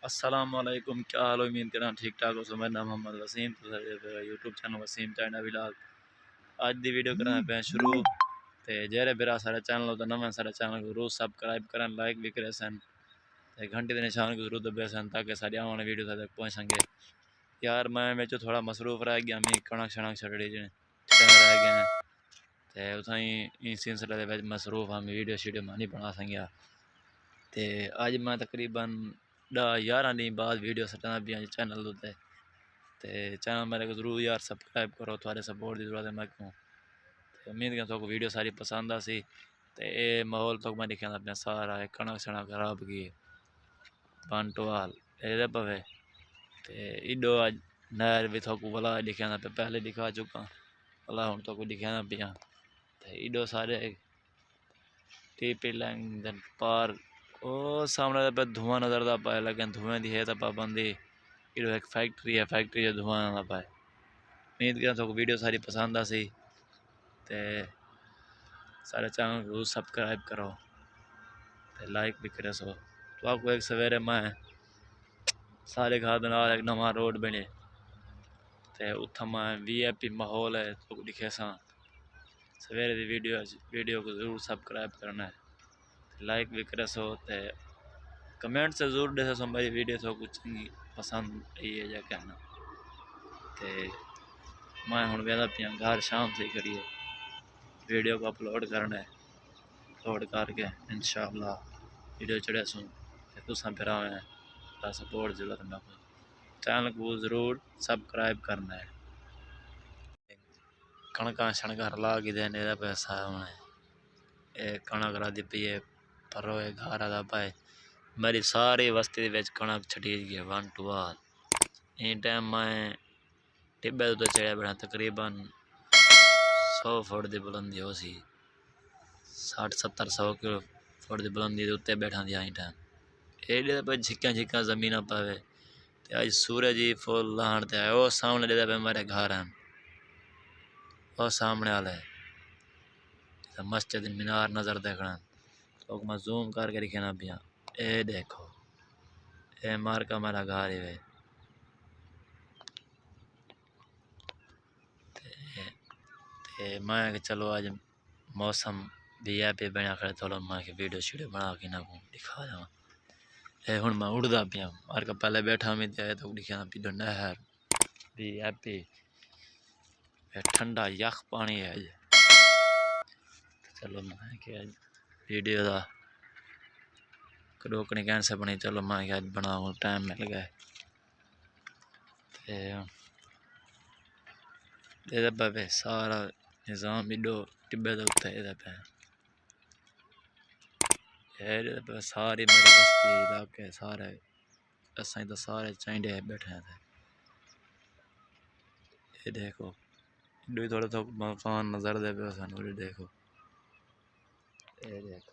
अस्सलामुअलैकुम, क्या हाल हो? उम्मीद करा ठीक ठाक हो। मेरा नाम Mohammad Waseem, YouTube channel Waseem China vlog. अज दी वीडियो करा पे शुरू। ते जेरे बिरा सारे चैनल होता नवा सारे चैनल को रोज सब्सक्राइब करन, लाइक भी करे सन, ते घंटे के निशान को जरूर दबे सन ताकि सारी आने वाली वीडियो तक पहुंच सके। यार मैं में थोड़ा मसरूफ रह गया, मैं कणक शणक छड़ी रह गए हैं, ते उताई इन सिलसिले में मसरूफ हम वीडियो शीडियो नहीं बना सकिया। ते अज मैं तकरीबन 10-11 दिन बाद वीडियो सटाना भी चैनल उत्ते। ते चैनल मेरे को जरूर यार सब्सक्राइब करो, थोड़े सपोर्ट की जरूरत है मैं को। उम्मीद कर तो वीडियो सारी पसंद आसी। ते ये माहौल तो मैं दिखा अपना सारा कणक शणक खराब की पंटवाल ए पवे। ते इडो अज नहर भी थोक वाला दिखा पे, पहले दिखा चुका वाला हूँ तो दिखा पिया। ते इडो सारे टीपी लैंग पार ओ सामने पे धुआं नजर दा पाए, लेकिन धुएं दी है तो पाबंदी। इधर एक फैक्ट्री है, फैक्ट्री जो धुआं ना पाए। उम्मीद करा तो वीडियो सारी पसंद आसी। ते सारे चैनल को सब्सक्राइब करो, ते लाइक भी करे सो। तो आपको एक सवेरे मैं सारे घर के नाल एक नवा रोड बने, ते उत्था मैं VIP माहौल है तो दिखे सा। सवेरे की वीडियो को जरूर सब्सक्राइब करना है, लाइक भी करे सो, ते कमेंट से जरूर दे सो मेरी वीडियो तो कुछ पसंद आई है या कहना। ते मैं हूँ वेला पिया घर, शाम से करिए वीडियो को अपलोड करना है। अपलोड करके इंशाअल्लाह वीडियो चढ़े सूँ तुसा फिर सपोर्ट जरूरत है। चैनल को जरूर सब्सक्राइब करना है। कणका शणका ला के देने पैसा होने कणक राधी पी है परो घर आदा पाए। मेरी सारी बस्ती कणक छटी गई 1 to all। इन टाइम मैं टिब्बे तो चढ़िया बैठा, तकरीबन 100 फुट की बुलंदी हो सी, 60-70-100 फुट की बुलंदी उत्ते बैठा दिया। इन टाइम एडे पे झिक्का झिक्का जमीन पावे। ते अज सूरज ही फुल लहण ते आए। वो सामने दे पे मेरे घर हैं, वो सामने वाले मस्जिद मीनार नजर देखना। तो मैं जूम करके दिखाना पिया, ए देखो ए मार का मेरा घर है। ते मैं चलो आज मौसम VIP बना खड़े, चलो मैं वीडियो शीडियो बना के ना दिखा जावा। ए हुण मैं उड़दा पिया, मार का पहले बैठा में तो दिखा पी नहर VIP ठंडा यख पानी है। चलो मैं क्या वीडियो का रोकने कैंसर बनी, चलो मैं क्या बनाऊँ, टाइम मिल गया। पे सारा निज़ाम इडो टिब्बे के उत्ते पे सारी मेरी बस्ती इलाके सारे असां तो सारे चाइंडे बैठे थे। ये देखो इडो थोड़ा तो मकान नजर दे पे देखो, ये देखो।